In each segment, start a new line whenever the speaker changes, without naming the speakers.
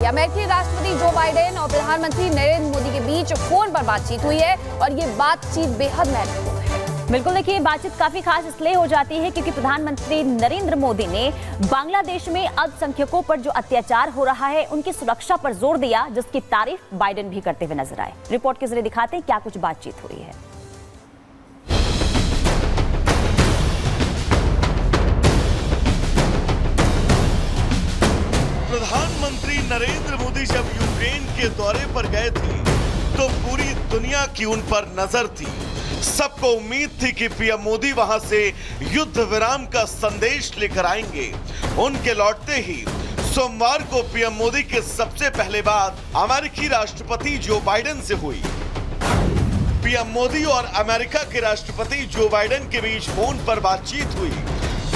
कि अमेरिकी राष्ट्रपति जो बाइडेन और प्रधानमंत्री नरेंद्र मोदी के बीच फोन पर बातचीत हुई है और ये बातचीत बेहद महत्वपूर्ण है।
बिल्कुल, देखिए बातचीत काफी खास इसलिए हो जाती है क्योंकि प्रधानमंत्री नरेंद्र मोदी ने बांग्लादेश में अल्पसंख्यकों पर जो अत्याचार हो रहा है उनकी सुरक्षा पर जोर दिया, जिसकी तारीफ बाइडेन भी करते हुए नजर आए। रिपोर्ट के जरिए दिखाते हैं क्या कुछ बातचीत हुई है।
प्रधानमंत्री नरेंद्र मोदी जब यूक्रेन के दौरे पर गए थे तो पूरी दुनिया की उन पर नजर थी। सबको उम्मीद थी कि पीएम मोदी वहां से युद्ध विराम का संदेश लेकर आएंगे। उनके लौटते ही सोमवार को पीएम मोदी के सबसे पहले बात अमेरिकी राष्ट्रपति जो बाइडेन से हुई। पीएम मोदी और अमेरिका के राष्ट्रपति जो बाइडेन के बीच फोन पर बातचीत हुई।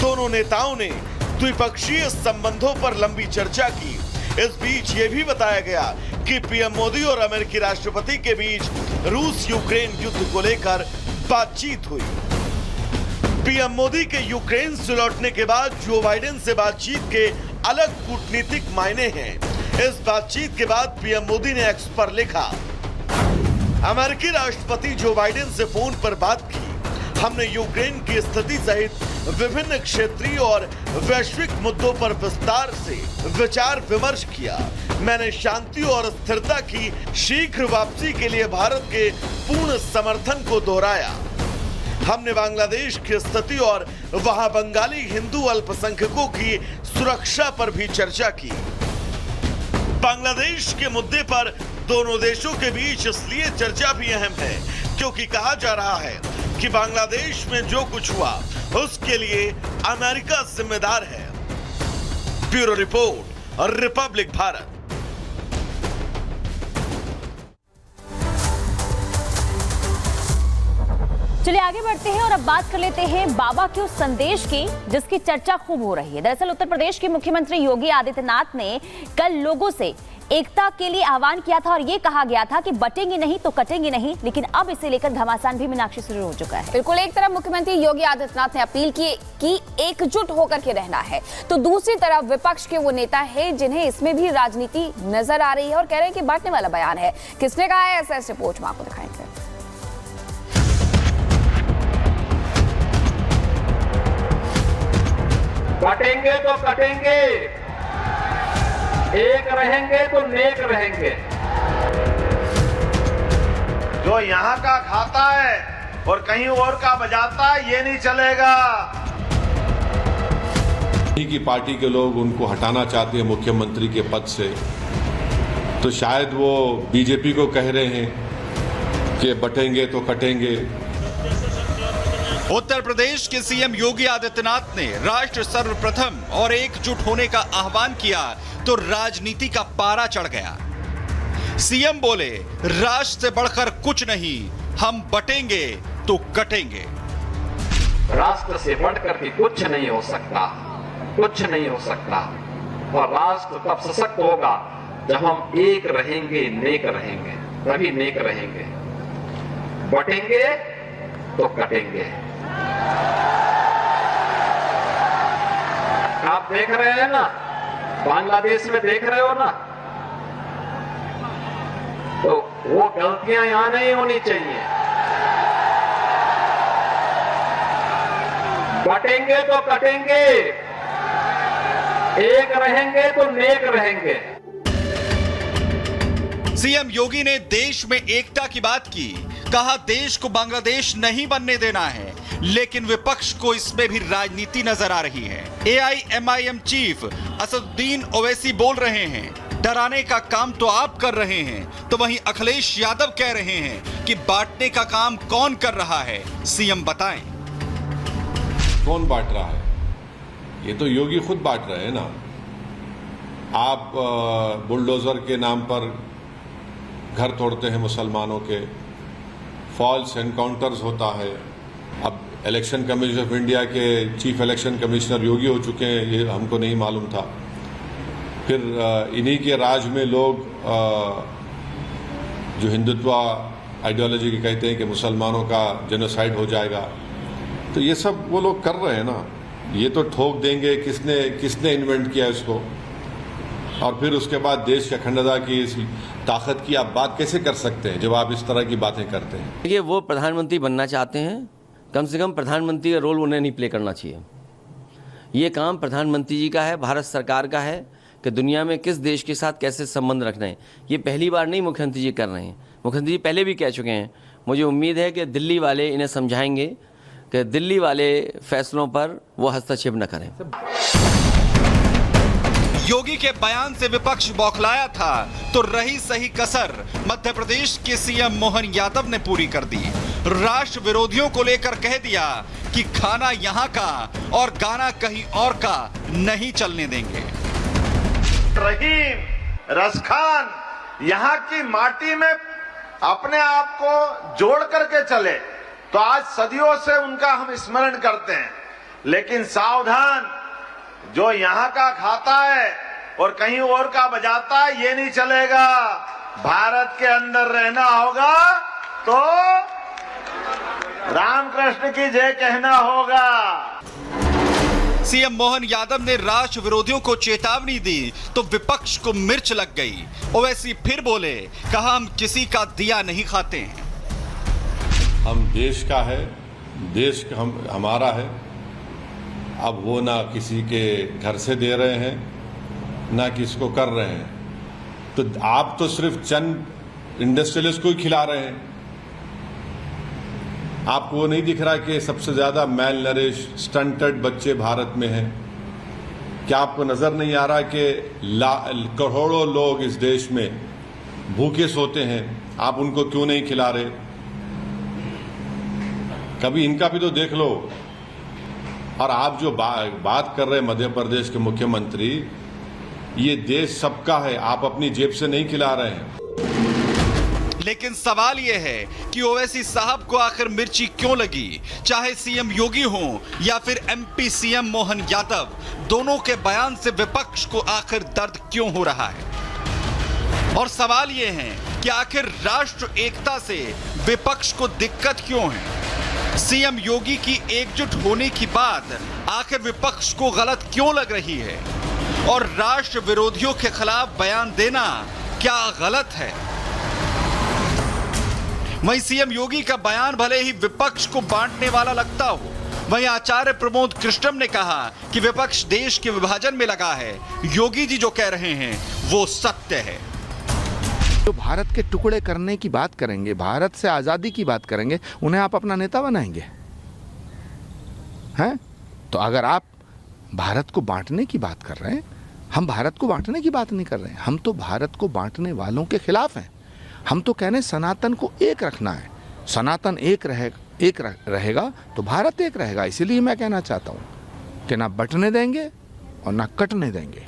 दोनों नेताओं ने द्विपक्षीय संबंधों पर लंबी चर्चा की। इस बीच ये भी बताया गया कि पीएम मोदी और अमेरिकी राष्ट्रपति के बीच रूस यूक्रेन युद्ध को लेकर बातचीत हुई। पीएम मोदी के यूक्रेन से लौटने के बाद जो बाइडेन से बातचीत के अलग कूटनीतिक मायने हैं। इस बातचीत के बाद पीएम मोदी ने एक्स पर लिखा, अमेरिकी राष्ट्रपति जो बाइडेन से फोन पर बात की। हमने यूक्रेन की स्थिति सहित विभिन्न क्षेत्रीय और वैश्विक मुद्दों पर विस्तार से विचार विमर्श किया। मैंने शांति और स्थिरता की शीघ्र वापसी के लिए भारत के पूर्ण समर्थन को दोहराया। हमने बांग्लादेश की स्थिति और वहां बंगाली हिंदू अल्पसंख्यकों की सुरक्षा पर भी चर्चा की। बांग्लादेश के मुद्दे पर दोनों देशों के बीच इसलिए चर्चा भी अहम है क्योंकि कहा जा रहा है कि बांग्लादेश में जो कुछ हुआ उसके लिए अमेरिका जिम्मेदार है। ब्यूरो रिपोर्ट और रिपब्लिक भारत।
चलिए आगे बढ़ते हैं और अब बात कर लेते हैं बाबा के उस संदेश की जिसकी चर्चा खूब हो रही है। दरअसल उत्तर प्रदेश के मुख्यमंत्री योगी आदित्यनाथ ने कल लोगों से एकता के लिए आह्वान किया था और ये कहा गया था कि बटेंगे नहीं तो कटेंगे नहीं, लेकिन अब इसे लेकर घमासान भी मीनाक्षी शुरू हो चुका है।
बिल्कुल, एक तरफ मुख्यमंत्री योगी आदित्यनाथ ने अपील की कि एकजुट होकर के रहना है, तो दूसरी तरफ विपक्ष के वो नेता है जिन्हें इसमें भी राजनीति नजर आ रही है और कह रहे हैं कि बांटने वाला बयान है। किसने कहा है, ऐसा रिपोर्ट में आपको दिखाएंगे।
बटेंगे तो कटेंगे, एक रहेंगे तो नेक रहेंगे।
जो यहाँ का खाता है और कहीं और का बजाता है, ये नहीं चलेगा।
की पार्टी के लोग उनको हटाना चाहते हैं मुख्यमंत्री के पद से, तो शायद वो बीजेपी को कह रहे हैं कि बटेंगे तो कटेंगे।
उत्तर प्रदेश के सीएम योगी आदित्यनाथ ने राष्ट्र सर्वप्रथम और एकजुट होने का आह्वान किया तो राजनीति का पारा चढ़ गया। सीएम बोले, राष्ट्र से बढ़कर कुछ नहीं, हम बटेंगे तो कटेंगे।
राष्ट्र से बढ़कर के कुछ नहीं हो सकता, कुछ नहीं हो सकता। और राष्ट्र तब सशक्त होगा जब हम एक रहेंगे, नेक रहेंगे, तभी नेक रहेंगे। बटेंगे तो कटेंगे। आप देख रहे हैं ना, बांग्लादेश में देख रहे हो ना, तो वो गलतियां यहां नहीं होनी चाहिए। बटेंगे तो कटेंगे, एक रहेंगे तो नेक रहेंगे।
सीएम योगी ने देश में एकता की बात की, कहा देश को बांग्लादेश नहीं बनने देना है, लेकिन विपक्ष को इसमें भी राजनीति नजर आ रही है। एआईएमआईएम चीफ असदुद्दीन ओवैसी बोल रहे हैं, डराने का काम तो आप कर रहे हैं, तो वहीं अखिलेश यादव कह रहे हैं कि बांटने का काम कौन कर रहा है, सीएम बताएं।
कौन बांट रहा है? ये तो योगी खुद बांट रहे हैं ना। आप बुलडोजर के नाम पर घर तोड़ते हैं मुसलमानों के, फॉल्स एनकाउंटर्स होता है। अब इलेक्शन कमीशन ऑफ इंडिया के चीफ इलेक्शन कमिश्नर योगी हो चुके हैं, ये हमको नहीं मालूम था। फिर इन्हीं के राज में लोग जो हिंदुत्व आइडियोलॉजी के कहते हैं कि मुसलमानों का जेनोसाइड हो जाएगा, तो ये सब वो लोग कर रहे हैं ना। ये तो ठोक देंगे, किसने इन्वेंट किया इसको। और फिर उसके बाद देश की अखंडता की इस ताकत की आप बात कैसे कर सकते हैं जब आप इस तरह की बातें करते हैं?
देखिए, वो प्रधानमंत्री बनना चाहते हैं, कम से कम प्रधानमंत्री का रोल उन्हें नहीं प्ले करना चाहिए। ये काम प्रधानमंत्री जी का है, भारत सरकार का है कि दुनिया में किस देश के साथ कैसे संबंध रखना है। ये पहली बार नहीं मुख्यमंत्री जी कर रहे हैं, मुख्यमंत्री जी पहले भी कह चुके हैं। मुझे उम्मीद है कि दिल्ली वाले इन्हें समझाएंगे कि दिल्ली वाले फैसलों पर वो हस्तक्षेप न करें।
योगी के बयान से विपक्ष बौखलाया था तो रही सही कसर मध्य प्रदेश के सीएम मोहन यादव ने पूरी कर दी। राष्ट्र विरोधियों को लेकर कह दिया कि खाना यहां का और गाना कहीं और का नहीं चलने देंगे।
रहीम रसखान यहाँ की माटी में अपने आप को जोड़ करके चले तो आज सदियों से उनका हम स्मरण करते हैं, लेकिन सावधान, जो यहाँ का खाता है और कहीं और का बजाता है ये नहीं चलेगा। भारत के अंदर रहना होगा तो रामकृष्ण की जय कहना होगा।
सीएम मोहन यादव ने राष्ट्र विरोधियों को चेतावनी दी तो विपक्ष को मिर्च लग गई। ओवैसी फिर बोले, कहा हम किसी का दिया नहीं खाते हैं।
हम देश का है, देश हमारा है। अब वो ना किसी के घर से दे रहे हैं ना किसको कर रहे हैं, तो आप तो सिर्फ चंद इंडस्ट्रियलिस्ट को ही खिला रहे हैं। आपको वो नहीं दिख रहा कि सबसे ज्यादा मैल नरिश स्टंटेड बच्चे भारत में हैं? क्या आपको नजर नहीं आ रहा कि करोड़ों लोग इस देश में भूखे सोते हैं, आप उनको क्यों नहीं खिला रहे? कभी इनका भी तो देख लो। और आप जो बात कर रहे हैं मध्य प्रदेश के मुख्यमंत्री, ये देश सबका है, आप अपनी जेब से नहीं खिला रहे हैं।
लेकिन सवाल यह है कि ओवैसी साहब को आखिर मिर्ची क्यों लगी? चाहे सीएम योगी हो या फिर एमपी सीएम मोहन यादव, दोनों के बयान से विपक्ष को आखिर दर्द क्यों हो रहा है? और सवाल यह है कि आखिर राष्ट्र एकता से विपक्ष को दिक्कत क्यों है? सीएम योगी की एकजुट होने की बात आखिर विपक्ष को गलत क्यों लग रही है? और राष्ट्र विरोधियों के खिलाफ बयान देना क्या गलत है? वहीं सीएम योगी का बयान भले ही विपक्ष को बांटने वाला लगता हो, वहीं आचार्य प्रमोद कृष्णम ने कहा कि विपक्ष देश के विभाजन में लगा है। योगी जी जो कह रहे हैं वो सत्य है।
जो भारत के टुकड़े करने की बात करेंगे, भारत से आज़ादी की बात करेंगे, उन्हें आप अपना नेता बनाएंगे हैं? तो अगर आप भारत को बांटने की बात कर रहे हैं, हम भारत को बांटने की बात नहीं कर रहे हैं, हम तो भारत को बांटने वालों के खिलाफ हैं। हम तो कह रहे हैं सनातन को एक रखना है। सनातन एक रहेगा तो भारत एक रहेगा। इसीलिए मैं कहना चाहता हूं कि ना बंटने देंगे और ना कटने देंगे।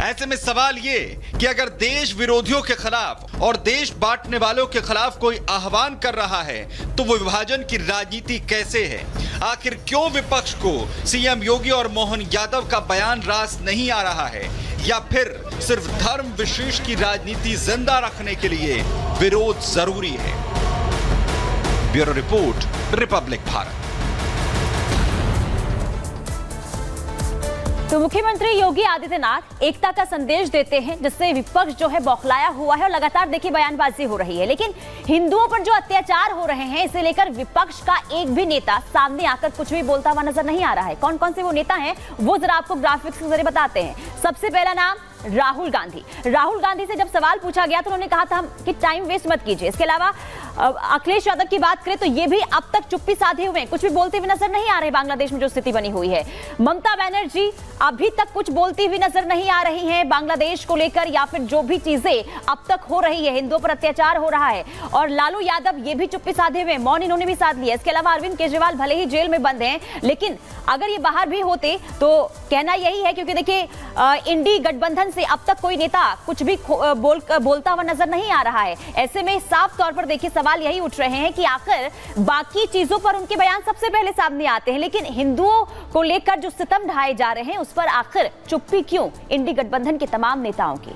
ऐसे में सवाल ये कि अगर देश विरोधियों के खिलाफ और देश बांटने वालों के खिलाफ कोई आह्वान कर रहा है तो वो विभाजन की राजनीति कैसे है? आखिर क्यों विपक्ष को सीएम योगी और मोहन यादव का बयान रास नहीं आ रहा है? या फिर सिर्फ धर्म विशेष की राजनीति जिंदा रखने के लिए विरोध जरूरी है? Bureau report, Republic Bharat.
तो मुख्यमंत्री योगी आदित्यनाथ एकता का संदेश देते हैं, जिससे विपक्ष जो है बौखलाया हुआ है और लगातार देखिए बयानबाजी हो रही है। लेकिन हिंदुओं पर जो अत्याचार हो रहे हैं, इसे लेकर विपक्ष का एक भी नेता सामने आकर कुछ भी बोलता हुआ नजर नहीं आ रहा है। कौन कौन से वो नेता हैं वो जरा आपको ग्राफिक्स के जरिए बताते हैं। सबसे पहला नाम राहुल गांधी। राहुल गांधी से जब सवाल पूछा गया तो उन्होंने कहा था कि टाइम वेस्ट मत कीजिए। इसके अलावा अखिलेश यादव की बात करें तो ये भी अब तक चुप्पी साधे हुए हैं, कुछ भी बोलते हुए नजर नहीं आ रहे। बांग्लादेश में जो स्थिति बनी हुई है, ममता बनर्जी अभी तक कुछ बोलती हुई नजर नहीं आ रही हैं बांग्लादेश को लेकर, या फिर जो भी चीजें अब तक हो रही है, हिंदुओं पर अत्याचार हो रहा है। और लालू यादव ये भी चुप्पी साधे हुए, मौन इन्होंने भी साध लिया। इसके अलावा अरविंद केजरीवाल भले ही जेल में बंद हैं, लेकिन अगर ये बाहर भी होते तो कहना यही है, क्योंकि देखिए इंडी गठबंधन से अब तक कोई नेता कुछ भी बोलता हुआ नजर नहीं आ रहा है। ऐसे में साफ तौर पर देखिए सवाल यही उठ रहे हैं कि आखिर बाकी चीजों पर उनके बयान सबसे पहले सामने आते हैं, लेकिन हिंदुओं को लेकर जो सितम ढाए जा रहे हैं उस पर आखिर चुप्पी क्यों इंडी गठबंधन के तमाम नेताओं की?